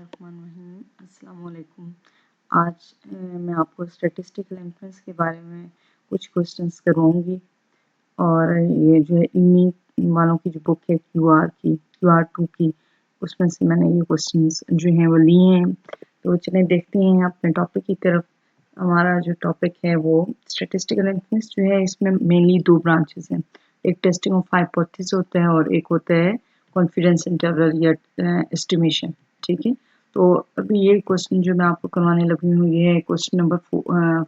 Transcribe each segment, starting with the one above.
अस्सलाम वालेकुम। आज मैं आपको स्टैटिस्टिकल इन्फ्लुएंस के बारे में कुछ क्वेश्चंस करवाऊँगी और ये जो है इन्हीं वालों की जो बुक है क्यूआर 2 की, उसमें से मैंने ये क्वेश्चंस जो हैं वो लिए हैं। तो चलें देखते हैं अपने टॉपिक की तरफ। हमारा जो टॉपिक है वो स्टैटिस्टिकल इन्फ्लुएंस जो है, इसमें मेनली 2 ब्रांचेस हैं। एक टेस्टिंग ऑफ हाइपोथेसिस होता है और एक होता है कॉन्फिडेंस इंटरवल या एस्टिमेशन। ठीक है, तो अभी ये क्वेश्चन जो मैं आपको करवाने लगी हूँ ये है क्वेश्चन नंबर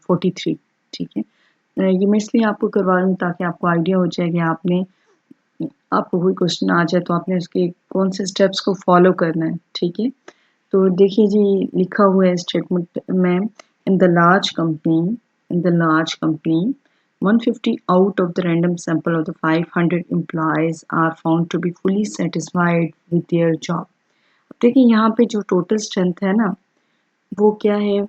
43। ठीक है, ये मैं इसलिए आपको करवा रही हूँ ताकि आपको आइडिया हो जाए कि आपको कोई क्वेश्चन आ जाए तो आपने उसके कौन से स्टेप्स को फॉलो करना है। ठीक है, तो देखिए जी, लिखा हुआ है स्टेटमेंट में, in the large company 150 out of the random sample of the 500 employees are found to be fully satisfied with their job। देखिए यहाँ पे जो टोटल स्ट्रेंथ है ना, वो क्या है,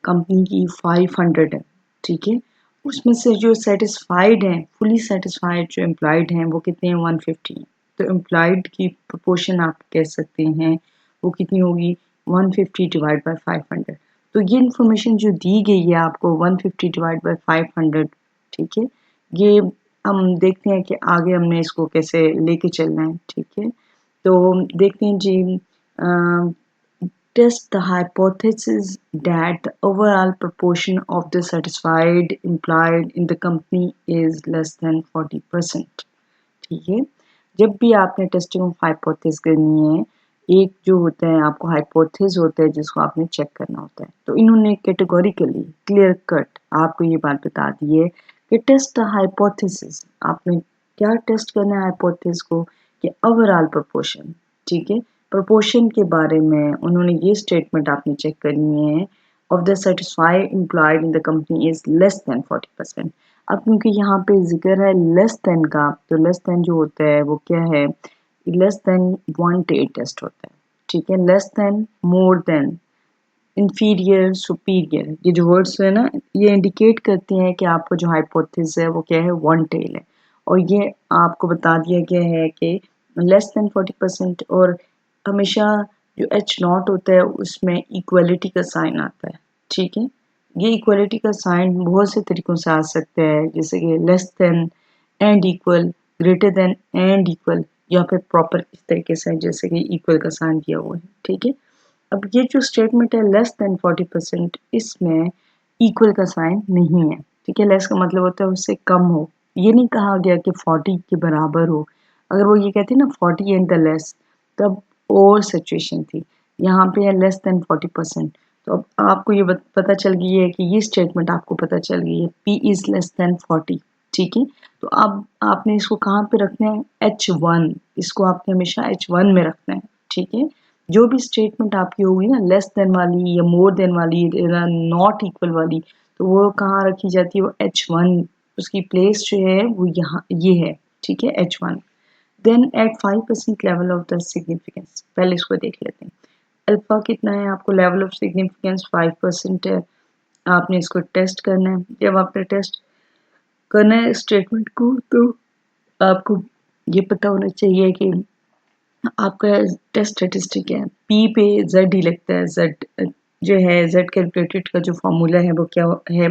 कंपनी की 500 है। ठीक है, उसमें से जो सेटिस्फाइड हैं, फुली सेटिस्फाइड जो एम्प्लॉयड हैं वो कितने हैं, 150। तो एम्प्लॉयड की प्रोपोर्शन आप कह सकते हैं वो कितनी होगी, 150 डिवाइड बाय 500। तो ये इन्फॉर्मेशन जो दी गई है आपको 150 डिवाइड बाय 500, ठीक है, ये हम देखते हैं कि आगे हमने इसको कैसे लेके चलना है। ठीक है, तो देखते हैं जी, test the hypothesis that the overall proportion of the satisfied employed in the company is less than 40%। ठीक है, जब भी आपने टेस्टिंग ऑफ हाइपोथेसिस करनी है, एक जो होता है आपको हाइपोथेसिस होता है जिसको आपने चेक करना होता है। तो इन्होंने कैटेगोरिकली क्लियर कट आपको ये बात बता दी है कि टेस्ट द हाइपोथेसिस, आपने क्या टेस्ट करना है हाइपोथेसिस को, कि ओवरऑल प्रोपोर्शन। ठीक है, प्रोपोर्शन के बारे में उन्होंने ये स्टेटमेंट आपने चेक करनी है, of the satisfied employed in the company is less then 40%। अब क्योंकि यहाँ पे जिक्र है लेस देन का, तो लेस देन जो होता है वो क्या है, less than one tail test होता है। ठीक है, less than, more than, inferior, superior, ये जो वर्ड्स है ना, ये इंडिकेट करते हैं कि आपको जो हाइपोथेसिस है वो क्या है, वन टेल है। और ये आपको बता दिया गया है कि लेस देन 40%। और हमेशा जो एच नॉट होता है उसमें इक्वलिटी का साइन आता है। ठीक है, ये इक्वलिटी का साइन बहुत से तरीकों से आ सकता है, जैसे कि less than and equal, greater than and equal, या फिर प्रॉपर इस तरीके से जैसे कि इक्वल का साइन दिया हुआ है। ठीक है, अब ये जो स्टेटमेंट है लेस देन 40%, इसमें इक्वल का साइन नहीं है। ठीक है, लेस का मतलब होता है उससे कम हो, ये नहीं कहा गया कि 40 के बराबर हो। अगर वो ये कहती ना 40 एंड द लेस, तब और सिचुएशन थी। यहाँ पे है लेस देन 40%। तो अब आपको ये पता चल गई है कि ये स्टेटमेंट आपको पता चल गई है, P इज लेस देन 40। ठीक है, तो अब आपने इसको कहाँ पे रखना है, H1, इसको आपने हमेशा H1 में रखना है। ठीक है, जो भी स्टेटमेंट आपकी होगी ना, लेस देन वाली या मोर देन वाली या नॉट इक्वल वाली, तो वो कहाँ रखी जाती है, वो H1, उसकी प्लेस जो है वो यहाँ ये है। ठीक है, H1। Then at 5% level of the significance, पहले इसको देख लेते हैं। अल्फा कितना है, आपको लेवल ऑफ सिग्निफिकेंस 5% है। आपने इसको टेस्ट करना है। जब आपने टेस्ट करना है स्टेटमेंट को, तो आपको ये पता होना चाहिए कि आपका टेस्ट स्टैटिस्टिक है, पी पे जेड ही लगता है। जेड जो है, जेड कैलकुलेटेड का जो फॉर्मूला है वो क्या है,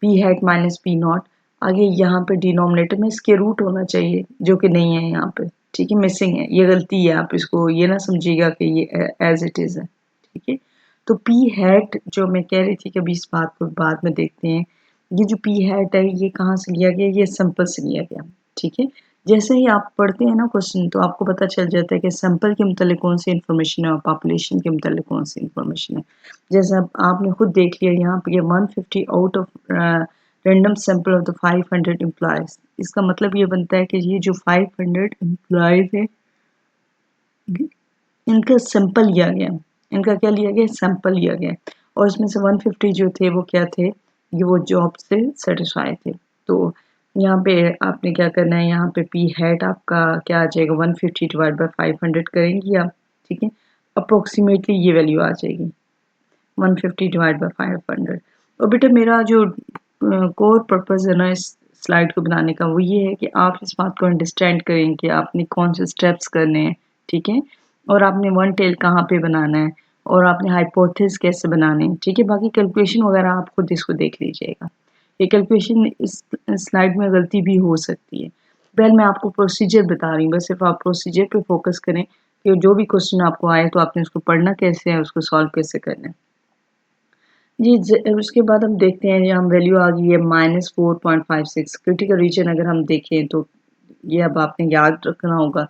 P hat minus P not. आगे यहाँ पे डिनोमिनेटर में इसके रूट होना चाहिए, जो कि नहीं है यहाँ पे। ठीक है, मिसिंग है, ये गलती है, आप इसको ये ना समझिएगा कि ये एज इट इज़ है। ठीक है, तो पी हैट जो मैं कह रही थी कि अभी इस बात को बाद में देखते हैं, ये जो पी हैट है ये कहाँ से लिया गया, ये सैंपल से लिया गया। ठीक है, जैसे ही आप पढ़ते हैं ना क्वेश्चन, तो आपको पता चल जाता है कि सैंपल के मतलब कौन सी इन्फॉर्मेशन है और पॉपुलेशन के मतलब कौन सी इन्फॉर्मेशन है। जैसे अब आपने खुद देख लिया यहाँ पे 150 out of random sample of the 500 employees, इसका मतलब ये बनता है कि ये जो 500 एम्प्लॉयज है इनका सैंपल लिया गया। इनका क्या लिया गया, सैंपल लिया गया, और इसमें से 150 जो थे वो क्या थे, ये वो जॉब से सेटिस्फाई थे। तो यहाँ पे आपने क्या करना है, यहाँ पे पी हैट आपका क्या आ जाएगा, 150 डिवाइड बाय 500 करेंगी आप। ठीक है, अप्रोक्सीमेटली ये वैल्यू आ जाएगी 150 डिवाइड बाय 500। और बेटा मेरा जो कोर पर्पस है ना इस स्लाइड को बनाने का, वो ये है कि आप इस बात को अंडरस्टैंड करें कि आपने कौन से स्टेप्स करने हैं। ठीक है, और आपने वन टेल कहाँ पे बनाना है, और आपने हाइपोथेसिस कैसे बनाने हैं, ठीक है। बाकी कैलकुलेशन वगैरह आप खुद इसको देख लीजिएगा। ये कैलकुलेशन इस स्लाइड में गलती भी हो सकती है। पहले मैं आपको प्रोसीजर बता रही हूँ, बस सिर्फ आप प्रोसीजर पे फोकस करें कि जो भी क्वेश्चन आपको आए तो आपने उसको पढ़ना कैसे है, उसको सॉल्व कैसे करना है। जी उसके बाद हम देखते हैं यहाँ वैल्यू आ गई है -4.56। क्रिटिकल रीजन अगर हम देखें तो ये अब आपने याद रखना होगा।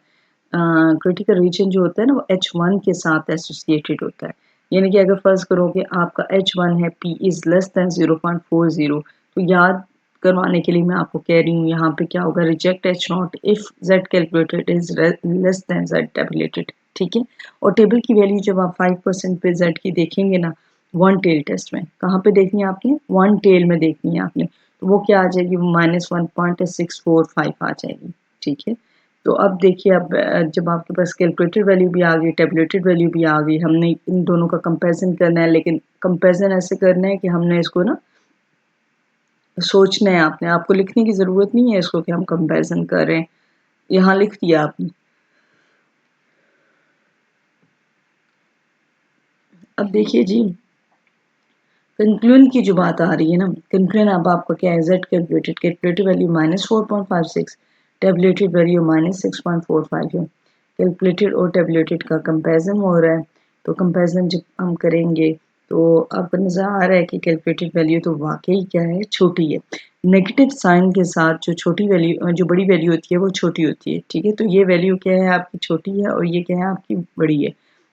क्रिटिकल रीजन जो होता है ना वो H1 के साथ एसोसिएटेड होता है। यानी कि अगर फर्ज करो कि आपका H1 है P इज लेस देन 0.40, तो याद करवाने के लिए मैं आपको कह रही हूँ यहाँ पे क्या होगा, reject H0 if Z calculated is less then Z tabulated, ठीक है। और टेबल की वैल्यू जब आप 5% पे Z की देखेंगे ना वन टेल टेस्ट में, कहाँ पे देखनी है आपने, वन टेल में देखनी है आपने, तो वो क्या आ जाएगी, -1.645 आ जाएगी, ठीक है। तो अब देखिए, अब जब आपके पास कैलकुलेटेड वैल्यू भी आ गई, टेबुलेटेड वैल्यू भी आ गई, हमने इन दोनों का कंपैरिजन करना है, लेकिन कंपैरिजन ऐसे करना है कि हमने इसको ना सोचना है, आपको लिखने की ज़रूरत नहीं है इसको कि हम कंपैरिजन कर रहे हैं, यहाँ लिख दिया आपने। अब देखिए जी, कंक्लूजन की जो बात आ रही है ना, कंक्लूजन अब आपका क्या है, Z calculated value -4.56, tabulated value -6.45 है। कैलकुलेटेड और टेबुलेटेड का कंपैरिजन हो रहा है, तो कंपैरिजन जब हम करेंगे तो आपको नज़र आ रहा है कि कैलकुलेटेड वैल्यू तो वाकई क्या है, छोटी है। नेगेटिव साइन के साथ जो छोटी वैल्यू, जो बड़ी वैल्यू होती है वो छोटी होती है, ठीक है। तो ये वैल्यू क्या है, आपकी छोटी है और ये क्या है, आपकी बड़ी है।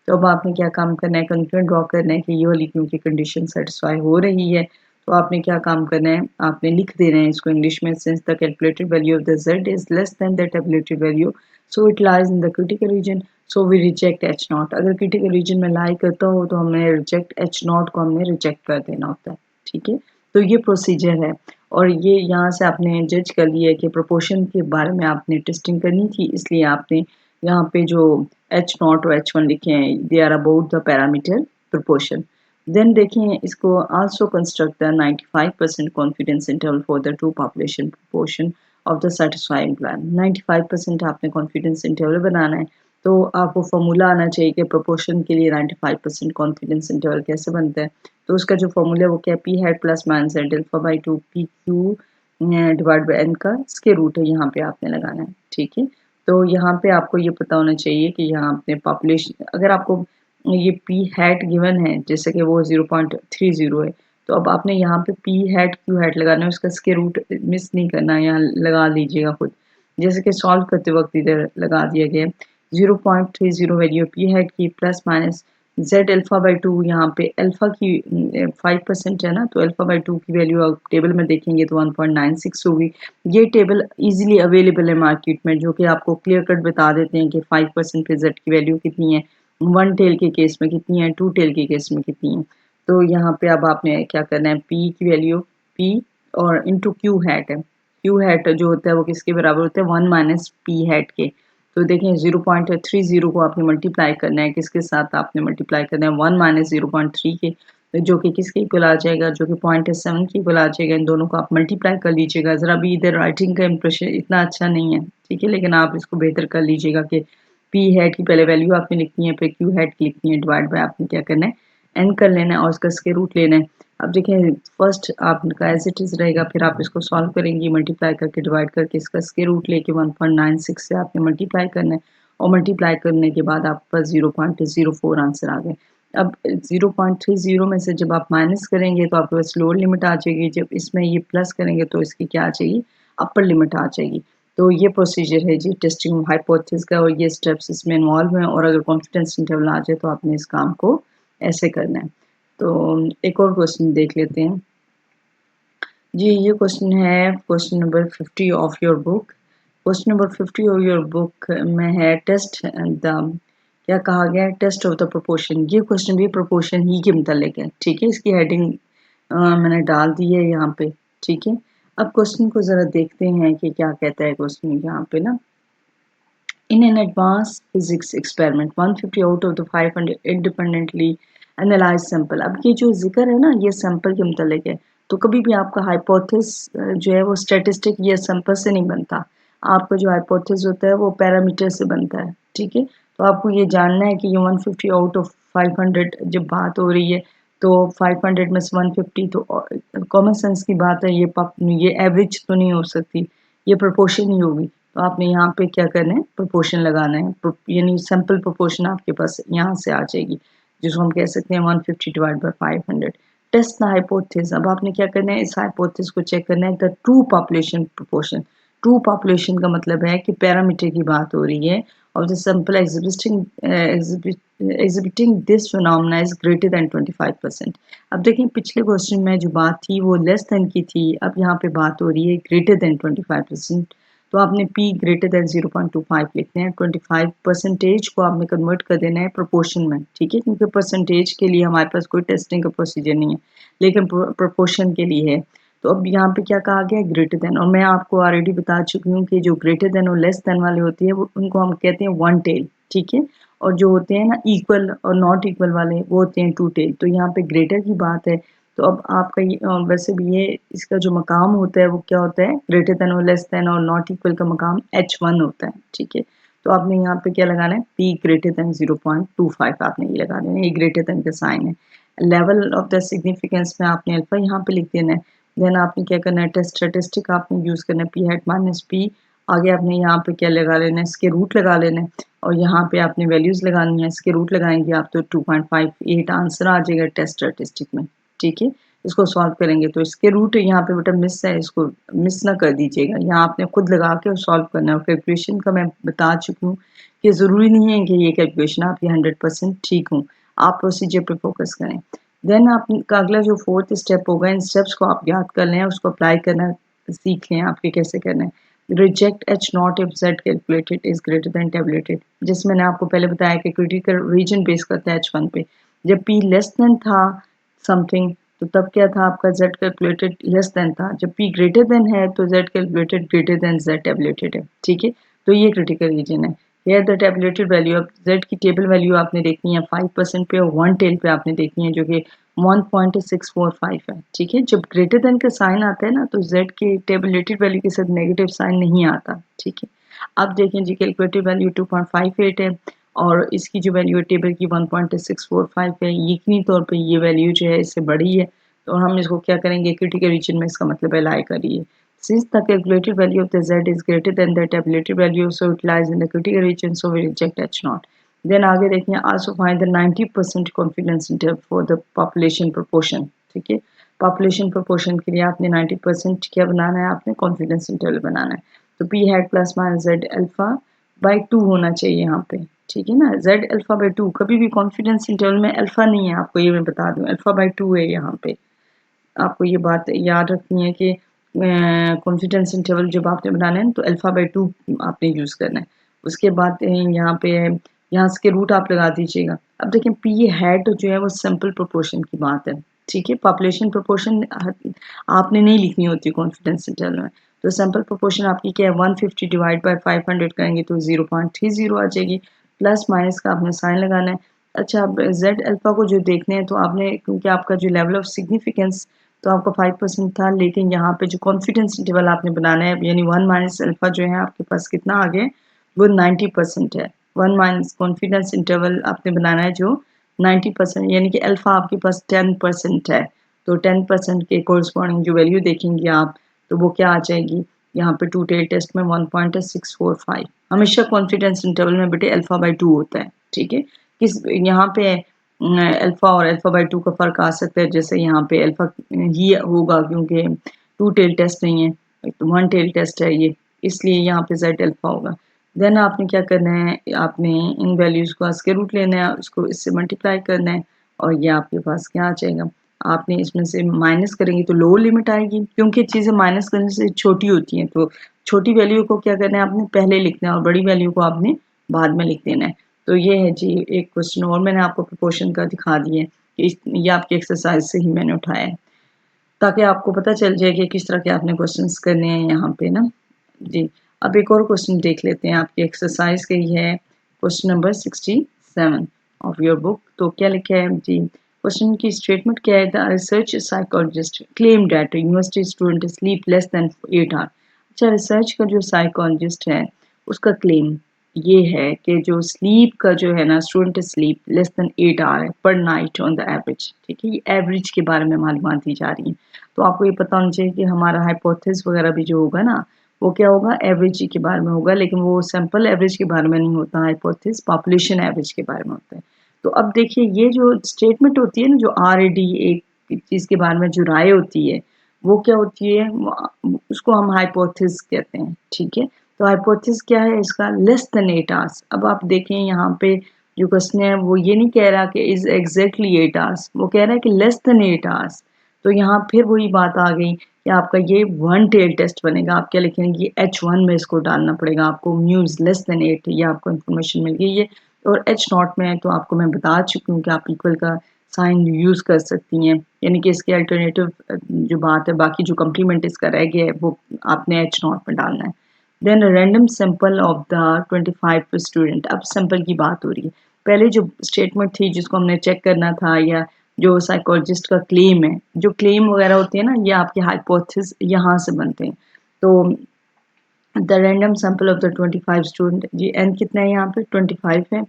तो अब आपने क्या काम करना है, कंक्लूजन ड्रॉ करना है कि ये वाली क्योंकि कंडीशन सेटिस्फाई हो रही है, तो आपने क्या काम करना है, आपने लिख देना है इसको इंग्लिश में, since the calculated value of the z is less than the tabulated value, so it lies in the critical region, so we reject H0। अगर क्रिटिकल रीजन में लाई करता हो तो हमें रिजेक्ट H0 को हमने रिजेक्ट कर देना होता है, ठीक है। तो ये प्रोसीजर है, और ये यहाँ से आपने जज कर लिया है कि प्रोपोर्शन के बारे में आपने टेस्टिंग करनी थी, इसलिए आपने यहाँ पे जो H0 और H1 लिखे हैं, they are about the parameter proportion. Then देखें इसको, also construct the 95% confidence interval for the two population proportion of the satisfying plan. 95% आपने कॉन्फिडेंस इंटरवल बनाना है, तो आपको फॉर्मूला आना चाहिए कि प्रोपोर्शन के लिए 95% कॉन्फिडेंस इंटरवल कैसे बनता है। तो उसका जो फॉर्मूला है वो क्या है, P hat plus minus Z alpha by 2 P Q divide by N का स्क्वायर रूट है, यहाँ पे आपने लगाना है, ठीक है। तो यहाँ पे आपको ये पता होना चाहिए कि यहाँ आपने पॉपुलेशन, अगर आपको ये पी हैट गिवन है जैसे कि वो 0.30 है, तो अब आपने यहाँ पे पी हैट क्यू हैट लगाना है, उसका स्क्वायर रूट मिस नहीं करना है, यहाँ लगा लीजिएगा खुद, जैसे कि सॉल्व करते वक्त इधर लगा दिया गया। 0.30 वैल्यू पी हैट की plus minus Z alpha by 2, यहाँ पे अल्फा की 5% है ना, तो अल्फा बाई 2 की वैल्यू आप टेबल में देखेंगे तो 1.96 होगी। ये टेबल इजीली अवेलेबल है मार्केट में, जो कि आपको क्लियर कट बता देते हैं कि 5% पे जेड की वैल्यू कितनी है, वन टेल के केस में कितनी है, टू टेल के केस में कितनी है। तो यहाँ पे अब आपने क्या करना है, पी की वैल्यू पी और इंटू क्यू हैट है, क्यू हैट जो होता है वो किसके बराबर होता है, 1 माइनस पी हैट के। तो देखें 0.30 को आपने मल्टीप्लाई करना है, किसके साथ आपने मल्टीप्लाई करना है, 1 माइनस 0.3 के, तो जो कि किसके इक्वल आ जाएगा, जो कि 0.7 के इक्वल आ जाएगा। इन दोनों को आप मल्टीप्लाई कर लीजिएगा। ज़रा भी इधर राइटिंग का इंप्रेशन इतना अच्छा नहीं है, ठीक है, लेकिन आप इसको बेहतर कर लीजिएगा कि पी हैट की पहले वैल्यू आपने लिखनी है, फिर क्यू हैट की लिखनी है, डिवाइड बाय आपने क्या करना है, एन कर लेना है और उसका स्क्वायर रूट लेना है। अब देखें फर्स्ट आपका एज इट इज़ रहेगा, फिर आप इसको सॉल्व करेंगे मल्टीप्लाई करके, डिवाइड करके, इसका स्क्वायर रूट लेके 1.96 से आपने मल्टीप्लाई करना है, और मल्टीप्लाई करने के बाद आपके पास 0.04 आंसर आ गए। अब 0.30 में से जब आप माइनस करेंगे तो आपके पास लोअर लिमिट आ जाएगी, जब इसमें ये प्लस करेंगे तो इसकी क्या आ जाएगी, अपर लिमिट आ जाएगी। तो ये प्रोसीजर है जी टेस्टिंग हाइपोथेसिस का, और ये स्टेप्स इसमें इन्वॉल्व हैं, और अगर कॉन्फिडेंस इंटरवल आ जाए तो आपने इस काम को ऐसे करना है। तो एक और क्वेश्चन देख लेते हैं जी। ये क्वेश्चन है question number 50 of your book. Question number 50 of your book में है टेस्ट द, क्या कहा गया है, टेस्ट ऑफ द प्रोपोर्शन। ये क्वेश्चन भी प्रोपोर्शन ही के मुतालिक है, ठीक है। इसकी हेडिंग मैंने डाल दी है यहाँ पे, ठीक है। अब क्वेश्चन को ज़रा देखते हैं कि क्या कहता है क्वेश्चन यहाँ पे ना। In an advanced physics experiment, 150 out of the 500 independently analyzed sample। अब ये जो जिक्र है ना, ये सैंपल के मुतालिक है। तो कभी भी आपका हाइपोथेसिस जो है वो स्टैटिस्टिक या सैंपल से नहीं बनता। आपका जो हाइपोथेसिस होता है वो पैरामीटर से बनता है, ठीक है। तो आपको ये जानना है कि ये 150 आउट ऑफ 500 जब बात हो रही है तो 500 में से 150 तो कॉमन सेंस की बात है, ये एवरेज तो नहीं हो सकती, ये प्रोपोर्शन ही होगी। तो आपने यहाँ पे क्या करना है, प्रोपोर्शन लगाना है, यानी सिंपल प्रोपोर्शन आपके पास यहाँ से आ जाएगी, जिसको हम कह सकते हैं 150 divide by 500। Test the hypothesis, अब आपने क्या करना है, इस हाइपोथेसिस को चेक करना है, the true population proportion. True population का मतलब है कि पैरामीटर की बात हो रही है और the sample exhibiting this phenomena is greater then 25%। अब देखें पिछले क्वेश्चन में जो बात थी वो लेस देन की थी, अब यहाँ पे बात हो रही है ग्रेटर देन 25%। तो आपने P ग्रेटर देन 0.25 लिखते हैं, 25 परसेंटेज को आपने कन्वर्ट कर देना है प्रोपोर्शन में, ठीक है, क्योंकि परसेंटेज के लिए हमारे पास कोई टेस्टिंग का प्रोसीजर नहीं है, लेकिन प्रोपोर्शन के लिए है। तो अब यहाँ पे क्या कहा गया, ग्रेटर देन, और मैं आपको ऑलरेडी बता चुकी हूँ कि जो ग्रेटर देन और लेस देन वाले होते हैं वो उनको हम कहते हैं वन टेल, ठीक है, और जो होते हैं ना इक्वल और नॉट इक्वल वाले वो होते हैं टू टेल। तो यहाँ पे ग्रेटर की बात है, तो अब आपका वैसे भी ये इसका जो मकाम होता है वो क्या होता है, ग्रेटर देन और लेस देन और नॉट इक्वल का मकाम H1 होता है, ठीक है। तो आपने यहाँ पे क्या लगाना है, P ग्रेटर देन 0.25 आपने ये लगा देना है, ये ग्रेटर देन का साइन है। लेवल ऑफ द सिग्निफिकेंस में आपने अल्फा यहाँ पे लिख देना है। देन आपने क्या करना है, टेस्ट स्टैटिस्टिक आपने यूज़ करना है, P हैट माइनस P, आगे आपने यहाँ पे क्या लगा लेना है, इसके रूट लगा लेना है, और यहाँ पे आपने वैल्यूज़ लगानी है, इसके रूट लगाएंगे आप तो 2.58 आंसर आ जाएगा टेस्ट स्टैटिस्टिक में, ठीक है। इसको सॉल्व करेंगे तो इसके रूट यहाँ पे बेटा मिस है, इसको मिस ना कर दीजिएगा, यहाँ आपने खुद लगा के और सॉल्व करना है। कैलकुलेशन का मैं बता चुकी हूँ कि ज़रूरी नहीं है कि ये कैलकुलेशन आपकी 100% ठीक हो, आप प्रोसीजर पे फोकस करें। देन आपका अगला जो फोर्थ स्टेप होगा, इन स्टेप्स को आप याद कर लें, उसको अप्लाई करना सीख लें आपके कैसे करना है। Reject H0 if Z calculated is greater than tabulated, जिसमें मैंने आपको पहले बताया कि क्रिटिकल रीजन बेस करता है H1 पे। जब P लेस देन था समथिंग तो तब क्या था आपका Z कैलकुलेटेड लेस देन था, जब P ग्रेटर देन है तो Z calculated greater than Z tabulated है, ठीक है। तो ये क्रिटिकल रीजन है। हेयर द टेबुलेटेड वैल्यू, अब Z की टेबल वैल्यू आपने देखनी है 5% पे और 1 टेल पे आपने देखनी है जो कि 1.645 है, ठीक है। जब ग्रेटर देन का साइन आता है ना तो Z की टेबुलेटेड वैल्यू के साथ नेगेटिव साइन नहीं आता, ठीक है। अब देखें जी कैलकुलेटेड वैल्यू 2.58 है और इसकी जो वैल्यू है टेबल की 1.645 है, यकीनी तौर पे ये वैल्यू जो है इससे बड़ी है, तो हम इसको क्या करेंगे, क्रिटिकल रीजन में इसका मतलब है लाई करिए। Since the calculated value of the Z is greater than the tabulated value, so it lies in the critical region, so we reject H0. Then आगे देखिए, also find the 90% confidence interval for the population proportion, ठीक है। population proportion के लिए आपने 90% क्या बनाना है, आपने confidence interval बनाना है। तो P hat plus minus Z alpha by 2 होना चाहिए यहाँ पे, ठीक है ना। Z alpha by 2, कभी भी confidence interval में अल्फा नहीं है, आपको ये मैं बता दूँ, अल्फा by 2 है यहाँ पे। आपको ये बात याद रखनी है कि कॉन्फिडेंस इंटरवल जब आपने बनाना है तो अल्फा बाई 2 आपने यूज़ करना है। उसके बाद यहाँ पे यहाँ के रूट आप लगा दीजिएगा। अब देखें पी हैट जो है वो सिंपल प्रोपोर्शन की बात है, ठीक है। पॉपुलेशन प्रोपोर्शन आपने नहीं लिखनी होती कॉन्फिडेंस इंटरवल में, तो सिंपल प्रोपोर्शन आपकी क्या है, 150 डिवाइड बाय 500 करेंगे तो 0.30 आ जाएगी, प्लस माइनस का आपने साइन लगाना है। अच्छा, अब जेड अल्फा को जो देखने हैं तो आपने, क्योंकि आपका जो लेवल ऑफ सिग्निफिकेंस तो आपका 5% था, लेकिन यहाँ पे जो कॉन्फिडेंस इंटरवल आपने बनाना है यानी 1 माइनस अल्फा जो है आपके पास कितना आ गया, वो 90% है। 1 माइनस कॉन्फिडेंस इंटरवल आपने बनाना है जो 90%, यानी कि अल्फा आपके पास 10% है, तो 10% के कोरस्पॉन्डिंग जो वैल्यू देखेंगे आप तो वो क्या आ जाएगी, यहाँ पे टू टेल टेस्ट में 1.645। हमेशा कॉन्फिडेंस इंटरवल में बेटे अल्फा बाई 2 होता है, ठीक है। किस यहाँ पे अल्फा और अल्फा बाई 2 का फ़र्क आ सकता है, जैसे यहाँ पे अल्फा ही होगा क्योंकि टू टेल टेस्ट नहीं है, तो 1 टेल टेस्ट है ये, इसलिए यहाँ पे जेड अल्फा होगा। देन आपने क्या करना है, आपने इन वैल्यूज़ को इसके रूट लेना है, उसको इससे मल्टीप्लाई करना है और ये आपके पास क्या आ जाएगा, आपने इसमें से माइनस करेंगे तो लोअर लिमिट आएगी, क्योंकि चीज़ें माइनस करने से छोटी होती हैं, तो छोटी वैल्यू को क्या करना है आपने पहले लिखना है और बड़ी वैल्यू को आपने बाद में लिख देना है। तो ये है जी एक क्वेश्चन और मैंने आपको प्रोपोर्शन का दिखा दिया है कि ये आपकी एक्सरसाइज से ही मैंने उठाया है, ताकि आपको पता चल जाए कि किस तरह के आपने क्वेश्चंस करने हैं यहाँ पे ना जी। अब एक और क्वेश्चन देख लेते हैं, आपकी एक्सरसाइज का ही है question number 67 of your book. तो क्या लिखा है जी, क्वेश्चन की स्टेटमेंट क्या है, the research psychologist claim that university student sleep less than 8 hour. अच्छा, रिसर्च का जो साइकोलॉजिस्ट है उसका क्लेम, ये है कि जो स्लीप का जो है ना, student sleep less than 8 hour per night on the average, ठीक है, ये एवरेज के बारे में मालूमात दी जा रही है। तो आपको ये पता होना चाहिए कि हमारा हाइपोथेसिस वगैरह भी जो होगा ना, वो क्या होगा, एवरेज के बारे में होगा, लेकिन वो सैंपल एवरेज के बारे में नहीं होता, हाइपोथेसिस पॉपुलेशन एवरेज के बारे में होता है। तो अब देखिए ये जो स्टेटमेंट होती है ना, जो RAD एक चीज़ के बारे में जो राय होती है, वो क्या होती है, उसको हम हाइपोथेसिस कहते हैं, ठीक है। तो हाइपोथेसिस क्या है इसका, लेस देन 8 आवर्स। अब आप देखें यहाँ पे जो क्वेश्चन है वो ये नहीं कह रहा कि इज एग्जैक्टली 8 आवर्स, वो कह रहा है कि लेस देन 8 आवर्स। तो यहाँ फिर वही बात आ गई कि आपका ये वन टेल टेस्ट बनेगा। आप क्या लिखेंगे, ये H1 में इसको डालना पड़ेगा आपको, म्यूज लेस देन 8, ये आपको इन्फॉर्मेशन मिल गई है। और H0 में तो आपको मैं बता चुकी हूँ कि आप इक्वल का साइन यूज़ कर सकती हैं, यानी कि इसके अल्टरनेटिव जो बात है, बाकी जो कम्प्लीमेंट इसका रह गया है वो आपने H0 में डालना है। Then random sample of the 25 student. अब सैंपल की बात हो रही है, पहले जो स्टेटमेंट थी जिसको हमने चेक करना था, या जो साइकोलॉजिस्ट का क्लेम है, जो क्लेम वगैरह होती है ना, ये आपके हाइपोथेसिस यहाँ से बनते हैं। तो the random sample of the 25 student, जी एन कितना है यहाँ पे, 25 है।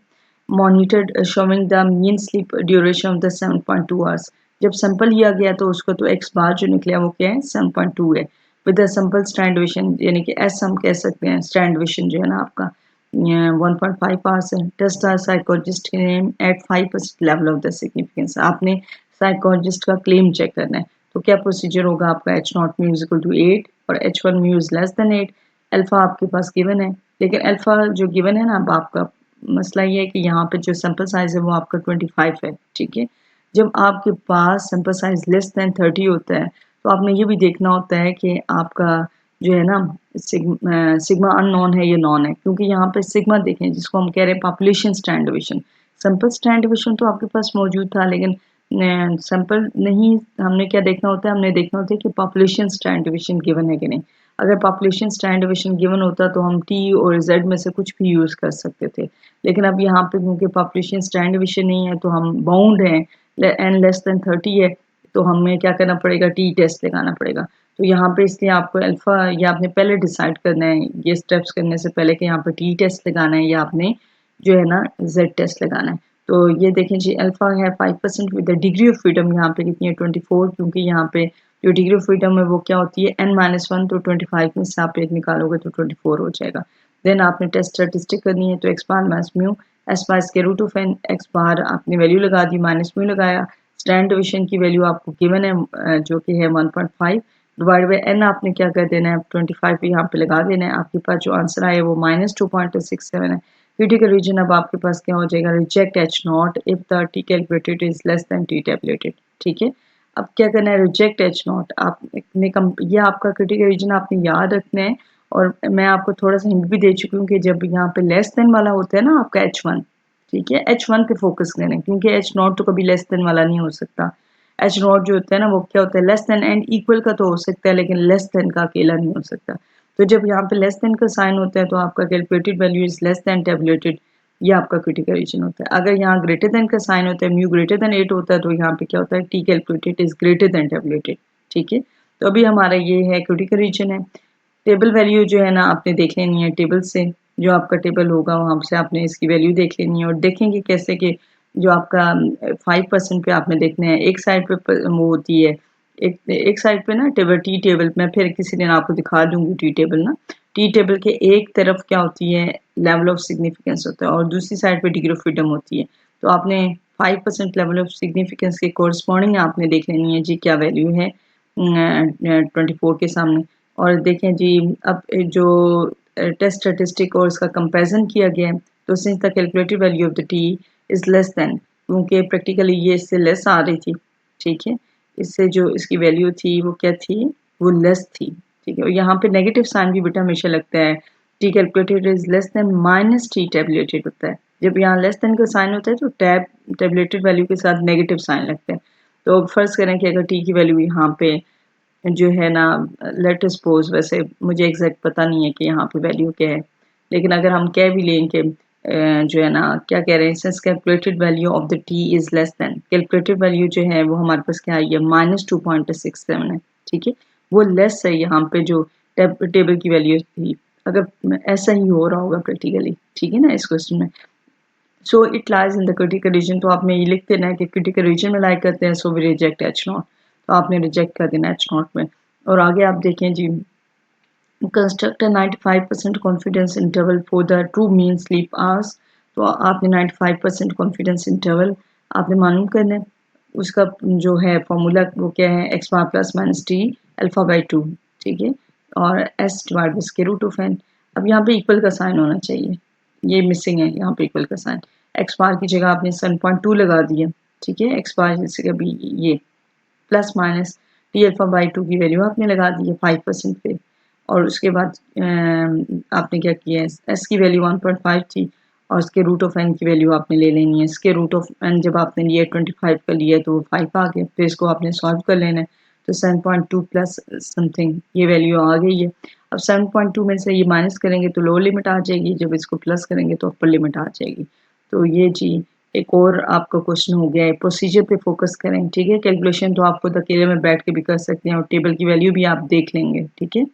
Monitored showing the mean sleep duration of the 7.2 hours. जब सैंपल लिया गया तो उसको तो एक्स बार जो निकला वो क्या है, 7.2 है। With the sample stand deviation, यानी कि एस हम कह सकते हैं, स्टैंड डिविएशन जो है ना आपका 1.5 आवर्स है। Test the psychologist name at 5% level of the significance. आपने साइकोलॉजिस्ट का क्लेम चेक करना है, तो क्या प्रोसीजर होगा आपका, H0 mu is equal to 8 और H1 mu is less than 8। Alpha आपके पास गिवन है, लेकिन अल्फा जो गिवन है ना, अब आपका मसला ये है कि यहाँ पे जो सैंपल साइज है वो आपका 25 है, ठीक है। जब आपके पास सैंपल साइज लेस देन 30 होता है, तो आपने ये भी देखना होता है कि आपका जो है ना सिग्मा अननोन है या नॉन है, क्योंकि यहाँ पे सिग्मा देखें जिसको हम कह रहे हैं population stand deviation. Sample stand deviation तो आपके पास मौजूद था, लेकिन सैंपल नहीं, हमने क्या देखना होता है, हमने देखना होता है कि पॉपुलेशन स्टैंड डिविएशन गिवन है कि नहीं। अगर पॉपुलेशन स्टैंड डिविएशन गिवन होता तो हम टी और जेड में से कुछ भी यूज़ कर सकते थे, लेकिन अब यहाँ पे क्योंकि पॉपुलेशन स्टैंड डिविएशन नहीं है तो हम बाउंड हैं, एन लेस देन 30 है, तो हमें क्या करना पड़ेगा, टी टेस्ट लगाना पड़ेगा। तो यहाँ पे इसलिए आपको अल्फा, या आपने पहले डिसाइड करना है ये स्टेप्स करने से पहले कि यहाँ पे टी टेस्ट लगाना है या आपने जो है ना जेड टेस्ट लगाना है। तो ये देखें जी, अल्फा है 5% with the degree of freedom यहाँ पे कितनी है, 24, क्योंकि यहाँ पे जो डिग्री ऑफ फ्रीडम है वो क्या होती है, n-1, तो 25 में से आप 1 निकालोगे तो 24 हो जाएगा। देन आपने टेस्ट स्टैटिस्टिक करनी है, तो X bar minus mu, S bar square root of N, X bar आपने वैल्यू लगा दी, माइनस म्यू लगाया, स्टैंड डिविएशन की वैल्यू आपको गिवन है जो कि है 1.5, डिवाइड बाई एन आपने क्या कर देना है, 25 यहाँ पे लगा देना है। आपके पास जो आंसर आया वो -2.67 है। क्रिटिकल रीजन अब आपके पास क्या हो जाएगा, reject H0 if the T calculated is less than T tabulated, ठीक है। अब क्या करना है, रिजेक्ट H0, आपने ये आपका क्रिटिकल रीजन आपने याद रखना है। और मैं आपको थोड़ा सा हिंट भी दे चुकी हूँ कि जब यहाँ पे लेस देन वाला होता है ना आपका H1, ठीक है, H1 पे फोकस करें, क्योंकि H0 तो कभी लेस देन वाला नहीं हो सकता। H0 जो होता है ना वो क्या होता है, लेस देन एंड इक्वल का तो हो सकता है, लेकिन लेस देन का अकेला नहीं हो सकता। तो जब यहाँ पे लेस देन का साइन होता है तो आपका calculated value is less then tabulated, ये आपका क्रिटिकल रीजन होता है। अगर यहाँ ग्रेटर देन का साइन होता है, म्यू ग्रेटर देन 8 होता है, तो यहाँ पे क्या होता है, T calculated is greater then tabulated, ठीक है। तो अभी हमारा ये है क्रिटिकल रीजन है। टेबल वैल्यू जो है ना आपने देख लेनी है, टेबल से जो आपका टेबल होगा वहाँ से आपने इसकी वैल्यू देख लेनी है, और देखेंगे कैसे कि जो आपका 5% पे आपने देखना है, एक साइड पे वो होती है, एक साइड पे ना टेबल, टी टेबल, मैं फिर किसी दिन आपको दिखा दूंगी टी टेबल ना। टी टेबल के एक तरफ क्या होती है, लेवल ऑफ सिग्निफिकेंस होता है, और दूसरी साइड पे डिग्री ऑफ फ्रीडम होती है। तो आपने 5% लेवल ऑफ सिग्निफिकेंस के कोरस्पॉन्डिंग आपने देख लेनी है जी क्या वैल्यू है 24 के सामने। और देखें जी, अब जो टेस्ट स्टैटिस्टिक और इसका कंपैरिजन किया गया है, तो since the calculated value of the T is less then, क्योंकि प्रैक्टिकली ये इससे लेस आ रही थी, ठीक है, इससे जो इसकी वैल्यू थी वो क्या थी, वो लेस थी, ठीक है। और यहाँ पे नेगेटिव साइन भी बेटा हमेशा लगता है, T calculated is less then minus T tabulated होता है। जब यहाँ लेस देन का साइन होता है तो टैबुलेटेड वैल्यू के साथ नेगेटिव साइन लगता है। तो फर्ज करें कि अगर टी की वैल्यू यहाँ पे जो है ना, लेट सपोज, वैसे मुझे एग्जैक्ट पता नहीं है कि यहाँ पे वैल्यू क्या है, लेकिन अगर हम कह भी लें कि जो है ना, क्या कह रहे हैं, since calculated value of the T is less then, calculated value जो है वो हमारे पास क्या आई है, -2.67 है, ठीक है, वो लेस है यहाँ पे जो टेबल की वैल्यू थी। अगर ऐसा ही हो रहा होगा प्रैक्टिकली, ठीक है ना, इस क्वेश्चन में। सो it lies in the critical reason, तो आपने ये लिख देना है कि क्रिटिकल रीजन में लाई करते हैं, so we reject H not, तो आपने रिजेक्ट कर देना एच नॉट में। और आगे आप देखें जी, construct a 95% confidence interval for the true mean sleep hours, तो आपने 95% कॉन्फिडेंस इंटरवल आपने मालूम करना है। उसका जो है फॉर्मूला वो क्या है, X bar plus minus T alpha by two, ठीक है, और S divide by square root of N. अब यहाँ पे इक्वल का साइन होना चाहिए, ये मिसिंग है यहाँ पे इक्वल का साइन। एक्स बार की जगह आपने 7.2 लगा दिया, ठीक है, एक्स बार जैसे कभी ये plus minus T alpha by to की वैल्यू आपने लगा दी है 5% पे। और उसके बाद आपने क्या किया है, एस की वैल्यू 1.5 थी और उसके रूट ऑफ एन की वैल्यू आपने ले लेनी है। इसके रूट ऑफ एन जब आपने लिया 25 का लिया तो 5 आ गया, फिर इसको आपने सॉल्व कर लेना है, तो 7.2 प्लस समथिंग ये वैल्यू आ गई है। अब 7.2 में से ये माइनस करेंगे तो लोअर लिमिट आ जाएगी, जब इसको प्लस करेंगे तो अपर लिमिट आ जाएगी। तो ये जी एक और आपका क्वेश्चन हो गया है, प्रोसीजर पे फोकस करें, ठीक है। कैलकुलेशन तो आप खुद अकेले में बैठ के भी कर सकते हैं और टेबल की वैल्यू भी आप देख लेंगे, ठीक है,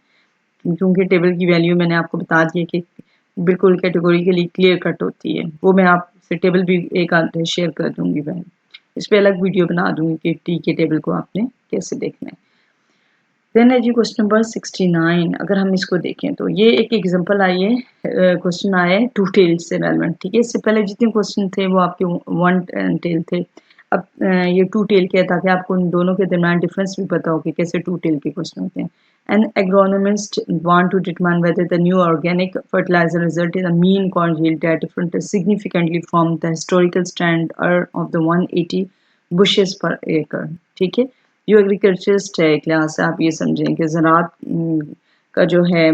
क्योंकि टेबल की वैल्यू मैंने आपको बता दी है कि बिल्कुल कैटेगरी के लिए क्लियर कट होती है। वो मैं आपसे टेबल भी एक आध शेयर कर दूंगी, मैं इस पर अलग वीडियो बना दूंगी कि टी के टेबल को आपने कैसे देखना है। देन है जी क्वेश्चन नंबर 69, अगर हम इसको देखें तो ये एक एग्जांपल आई है, क्वेश्चन आया है टू टेल से रेलेवेंट, ठीक है। इससे पहले जितने क्वेश्चन थे वो आपके वन टेल थे। अब ये टू टेल के, ताकि आपको उन दोनों के दरमियान डिफरेंस भी पता हो कि कैसे टू टेल के क्वेश्चन होते हैं। An agronomist want to determine whether the new organic fertilizer result in a mean corn yield that different significantly from the historical standard of the 180 bushes per acre, ठीक है। जो agriculturist है class से, आप ये समझें कि ज़राअत का जो है,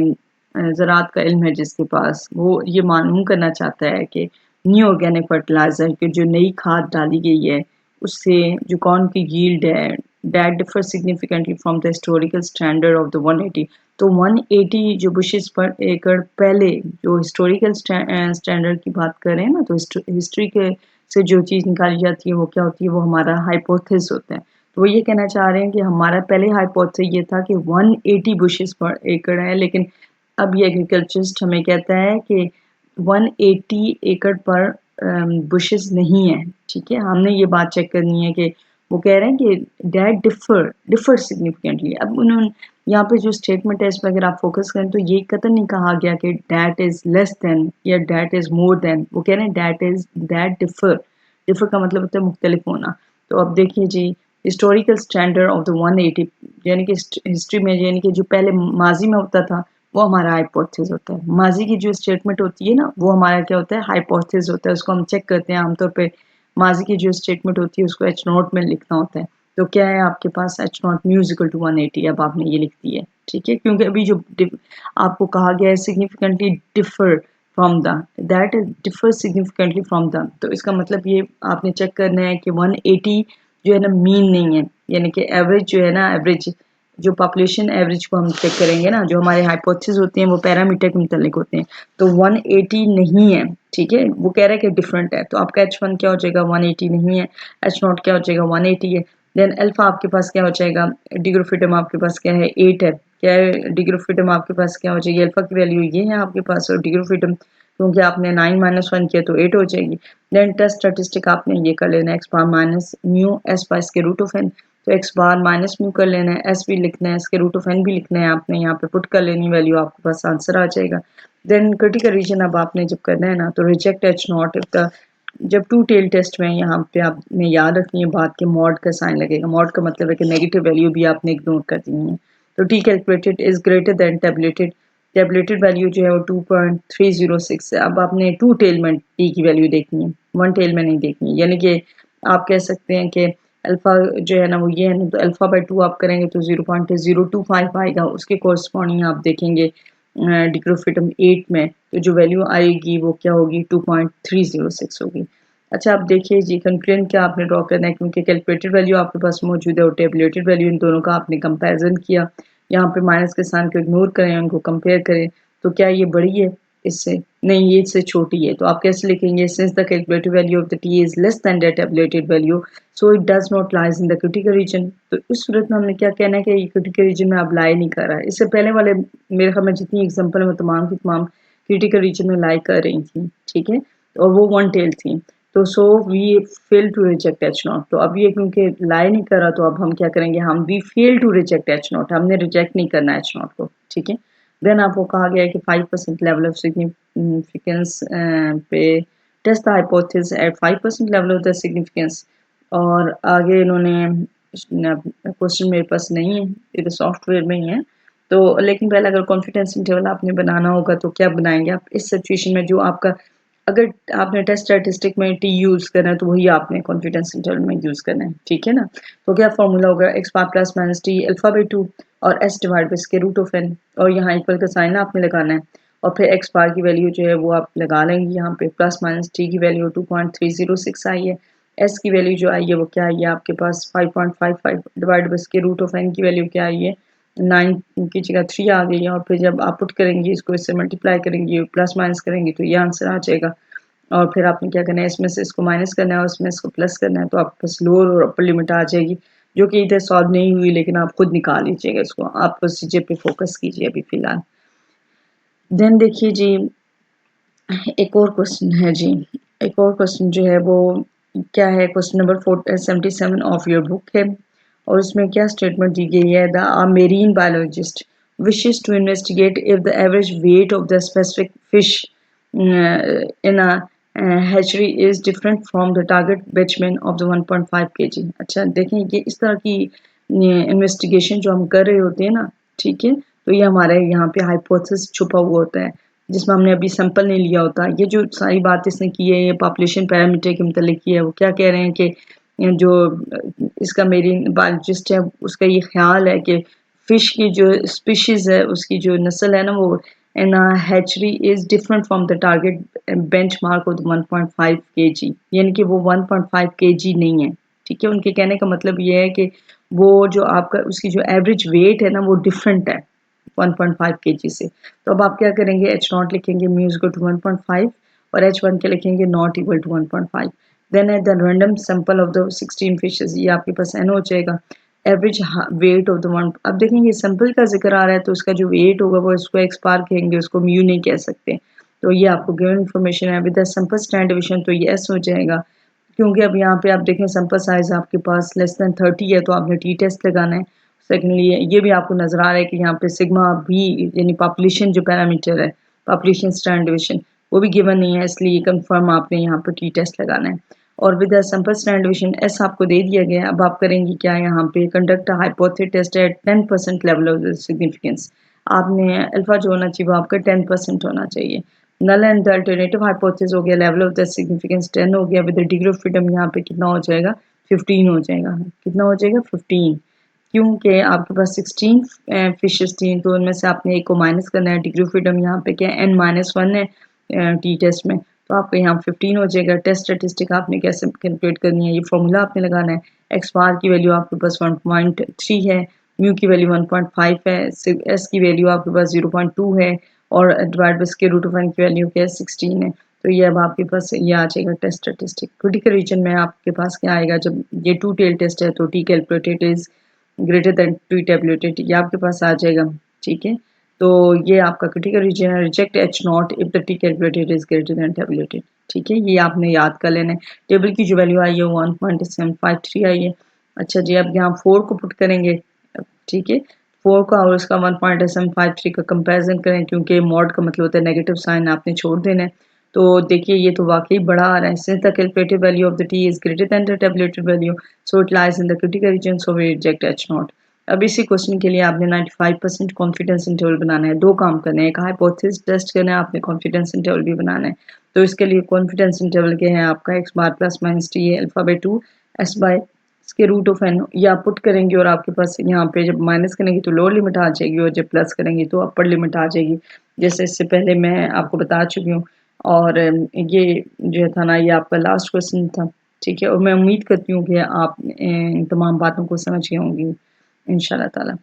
ज़राअत का इल्म है जिसके पास, वो ये मालूम करना चाहता है कि न्यू ऑर्गेनिक फर्टिलाइज़र की जो नई खाद डाली गई है उससे जो कॉर्न की यील्ड है that differ significantly from the historical standard of the 180, तो 180 जो बुशेस पर एकड़ पहले जो हिस्टोरिकल स्टैंडर्ड की बात करें ना, तो हिस्ट्री के से जो चीज़ निकाली जाती है वो क्या होती है, वो हमारा हाइपोथेसिस होता है। तो वो ये कहना चाह रहे हैं कि हमारा पहले हाइपोथेसिस ये था कि 180 बुशेस पर एकड़ है, लेकिन अब ये एग्रीकल्चरिस्ट हमें कहता है कि 180 एकड़ पर बुशेस नहीं है, ठीक है। हमने ये बात चेक करनी है कि वो कह रहे हैं कि दैट डिफर सिग्निफिकेंटली। अब उन्होंने यहाँ पे जो स्टेटमेंट है इस पर अगर आप फोकस करें तो ये कतई नहीं कहा गया कि दैट इज लेस देन या दैट इज मोर देन, वो कह रहे हैं दैट डिफर। डिफर का मतलब होता है मुख्तलिफ होना। तो अब देखिए जी, हिस्टोरिकल स्टैंडर्ड ऑफ द 180, यानी कि हिस्ट्री में, यानी कि जो पहले माजी में होता था वो हमारा हाइपोथेसिस होता है। माजी की जो स्टेटमेंट होती है ना वो हमारा क्या होता है, हाइपोथेसिस होता है। उसको हम चेक करते हैं आमतौर पे, माजी की जो स्टेटमेंट होती है उसको एच नॉट में लिखना होता है। तो क्या है आपके पास, H not mu equal to 180, अब आपने ये लिख दी है, ठीक है, क्योंकि अभी जो आपको कहा गया है significantly differ from the, that differ significantly from the, तो इसका मतलब ये आपने चेक करना है कि 180 जो है ना मीन नहीं है, यानी कि एवरेज जो है ना, एवरेज जो पॉपुलेशन एवरेज को हम चेक करेंगे ना, जो हमारे हाइपोथेसिस होते हैं वो पैरामीटर के मुतालिक होते हैं, तो 180 नहीं है, ठीक है। वो कह रहा है कि डिफरेंट है, तो आपका H1 क्या हो जाएगा, 180 नहीं है। H0 क्या हो जाएगा, 180 है। देन अल्फा आपके पास क्या हो जाएगा, डिग्री ऑफ फ्रीडम आपके पास क्या है, 8 है। क्या है डिग्री ऑफ फ्रीडम आपके पास क्या हो जाएगी, अल्फा की वैल्यू ये है आपके पास, और डिग्री ऑफ फ्रीडम क्योंकि आपने 9 - 1 किया तो 8 हो जाएगी। देन टेस्ट स्टैटिस्टिक आपने ये कर लेना, x bar minus mu S बार इसके रूट ऑफ एन, तो एक्स बार माइनस म्यू कर लेना है, एस भी लिखना है, इसके रूट ऑफ एन भी लिखना है, आपने यहाँ पे पुट कर लेनी वैल्यू, आपके पास आंसर आ जाएगा। देन क्रिटिकल रीजन अब आपने जब करना है ना, तो reject H not if the, जब टू टेल टेस्ट में यहाँ पे आपने याद रखनी है बात के मॉड का साइन लगेगा। मॉड का मतलब है कि नेगेटिव वैल्यू भी आपने इग्नोर कर दी है। तो T calculated is greater then tabulated, tabulated value जो है वो 2.306 है। अब आपने टू टेल में टी की वैल्यू देखनी है, वन टेल में नहीं देखनी है, यानी कि आप कह सकते हैं कि अल्फा जो है ना वो ये है ना, तो अल्फा बाई 2 आप करेंगे तो 0.025 आएगा। उसके कोरस्पॉन्डिंग आप देखेंगे डिग्री ऑफ फ्रीडम 8 में, तो जो वैल्यू आएगी वो क्या होगी, 2.306 होगी। अच्छा आप देखिए जी, कंक्लूजन क्या आपने ड्रॉ करना है, क्योंकि कैलकुलेटेड वैल्यू आपके पास मौजूद है और टेबलेटेड वैल्यू, इन दोनों का आपने कंपैरिजन किया। यहाँ पे माइनस के साइन को इग्नोर करें, उनको कंपेयर करें, तो क्या ये बड़ी है, इससे नहीं, ये इससे छोटी है, तो आप कैसे लिखेंगे? Since the calculated value of the T is less than the tabulated value so it does not lies in the critical reason. तो इस सूरत में हमने क्या कहना है कि ये क्रिटिकल रीजन में अब लाई नहीं कर रहा है। इससे पहले वाले मेरे ख्याल में जितनी एग्जांपल है वो तमाम की तमाम क्रिटिकल रीजन में लाई कर रही थी, ठीक है, और वो वन टेल थी। तो so we fail to reject H not. तो अब ये क्योंकि लाई नहीं कर रहा, तो अब हम क्या करेंगे, हम we fail to reject H not, हमने रिजेक्ट नहीं करना एच नॉट को, ठीक है। देन आपको कहा गया है कि 5% लेवल ऑफ सिग्निफिकेंस पे test the hypothesis at 5% level of the significance. और आगे इन्होंने क्वेश्चन मेरे पास नहीं है, ये तो सॉफ्टवेयर में ही है। तो लेकिन पहले अगर कॉन्फिडेंस इंटरवल आपने बनाना होगा तो क्या बनाएंगे आप इस सिचुएशन में, जो आपका अगर आपने टेस्ट स्टैटिस्टिक में टी यूज़ करना है तो वही आपने कॉन्फिडेंस इंटरवल में यूज़ करना है, ठीक है ना। तो क्या फॉर्मूला होगा, X power plus minus T alpha by 2 और S divide by square root of N, और यहाँ इक्वल का साइन आपने लगाना है, और फिर एक्स बार की वैल्यू जो है वो आप लगा लेंगे यहाँ पे, प्लस माइनस टी की वैल्यू 2.306 आई है, एस की वैल्यू जो आई है वो क्या आई है आपके पास 5.55 divide by square root of N की वैल्यू क्या आई है 9 की जगह 3 आ गई है, और फिर जब आप पुट करेंगे इसको इससे मल्टीप्लाई करेंगे प्लस माइनस करेंगे तो ये आंसर आ जाएगा। और फिर आपने क्या करना है, इसमें से इसको माइनस करना है और इसमें इसको प्लस करना है, तो आपके पास लोअर और अपर लिमिट आ जाएगी, जो कि इधर सॉल्व नहीं हुई, लेकिन आप खुद निकाल लीजिएगा इसको, आप प्रोसीजर पे फोकस कीजिए अभी फिलहाल। देन देखिए जी, एक और क्वेश्चन है जी, एक और क्वेश्चन जो है वो क्या है, question number 77 of your book है, और इसमें क्या स्टेटमेंट दी गई है, the marine biologist wishes to investigate if the average weight of the specific fish in a hatchery is different from the target batchman of the 1.5 kg। अच्छा देखें, ये इस तरह की इन्वेस्टिगेशन जो हम कर रहे होते हैं ना, ठीक है, तो ये हमारे यहाँ पे हाइपोथेसिस छुपा हुआ होता है, जिसमें हमने अभी सैंपल नहीं लिया होता। ये जो सारी बात इसने की है, ये पॉपुलेशन पैरामीटर के मतलब की है, वो क्या कह रहे हैं कि जो इसका मेरीन बायोलॉजिस्ट है उसका ये ख्याल है कि फिश की जो स्पीशीज है उसकी जो नस्ल है ना वो in hatchery is different from the target benchmark of 1.5 KG, यानी कि वो 1.5 केजी नहीं है, ठीक है। उनके कहने का मतलब ये है कि वो जो आपका उसकी जो एवरेज वेट है ना वो डिफरेंट है 1.5 केजी से। तो अब आप क्या करेंगे, एच नॉट लिखेंगे म्यू इज इक्वल टू 1.5 और एच वन के लिखेंगे not equal to 1.5। Then at the random sample of the 16 fishes, ये आपके पास एन हो जाएगा, average weight of the one. अब देखेंगे सैंपल का जिक्र आ रहा है तो उसका जो वेट होगा वो इसको एक्स बार कहेंगे, उसको म्यू नहीं कह सकते। तो ये आपको गिवन इन्फॉर्मेशन है, with the sample standard division तो ये एस हो जाएगा, क्योंकि अब यहाँ पे आप देखें सैंपल साइज आपके पास लेस देन 30 है, तो आपने टी टेस्ट लगाना है। सेकेंडली ये भी आपको नजर आ रहा है कि यहाँ पे सिग्मा भी यानी पॉपुलेशन जो पैरामीटर है, पॉपुलेशन स्टैंडर्ड डिवीजन, वो भी गिवन नहीं है, इसलिए कंफर्म आपने यहाँ पर टी टेस्ट लगाना है। और with the sample standard division S आपको दे दिया गया है। अब आप करेंगे क्या, यहाँ पे conduct hypothesis test at 10% level of significance, आपने अल्फा जो होना चाहिए वो आपका 10% होना चाहिए। Null and the alternative hypothesis हो गया, लेवल ऑफ द सिग्निफिकेंस 10 हो गया, with the degree of freedom यहाँ पे कितना हो जाएगा 15 हो जाएगा, कितना हो जाएगा 15, क्योंकि आपके पास 16 फिशेस थी तो उनमें से आपने एक को माइनस करना है, डिग्री ऑफ फ्रीडम यहाँ पे क्या n-1 है टी टेस्ट में, तो आपको यहाँ 15 हो जाएगा। टेस्ट स्टेटिस्टिक आपने कैसे कैलकुलेट करनी है, ये फॉर्मूला आपने लगाना है, एक्स बार की वैल्यू आपके पास 1.3 है, म्यू की वैल्यू 1.5 है, एस की वैल्यू आपके पास 0.2 है, और divide by square root of N की वैल्यू क्या है 16 है। तो ये अब आपके पास ये आ जाएगा टेस्ट स्टेटिस्टिक। क्रिटिकल रीजन में आपके पास क्या आएगा, जब ये टू टेल टेस्ट है तो T calculated is greater then T tabulated, ये आपके पास आ जाएगा, ठीक है। तो ये आपका क्रिटिकल रीजन है, reject H not if the T calculated is greater then tabulated, ठीक है, ये आपने याद कर लेना है। टेबल की जो वैल्यू आई है 1.753 आई है। अच्छा जी, अब यहाँ 4 को पुट करेंगे, ठीक है, 4 का और उसका 1.753 का कंपैरिजन करें, क्योंकि मॉड का मतलब होता है नेगेटिव साइन आपने छोड़ देना है। तो देखिए ये तो वाकई बड़ा आ रहा है, since the calculated value of the T is greater than the tabulated value so it lies in the critical region so we reject H not. अब इसी क्वेश्चन के लिए आपने 95% कॉन्फिडेंस इंटरवल बनाना है, दो काम करने हैं, एक हाइपोथेसिस टेस्ट करना है, आपने कॉन्फिडेंस इंटरवल भी बनाना है। तो इसके लिए कॉन्फिडेंस इंटरवल के हैं आपका x bar plus minus T है अल्फा बाई 2 एस बाय इसके रूट ऑफ एन, ये आप पुट करेंगे और आपके पास यहाँ पे जब माइनस करेंगे तो लोअर लिमिट आ जाएगी और जब प्लस करेंगे तो अपर लिमिट आ जाएगी, जैसे इससे पहले मैं आपको बता चुकी हूँ। और ये जो था ना ये आपका लास्ट क्वेश्चन था, ठीक है, और मैं उम्मीद करती हूँ कि आप इन तमाम बातों को समझ गए होंगी इंशाल्लाह ताला।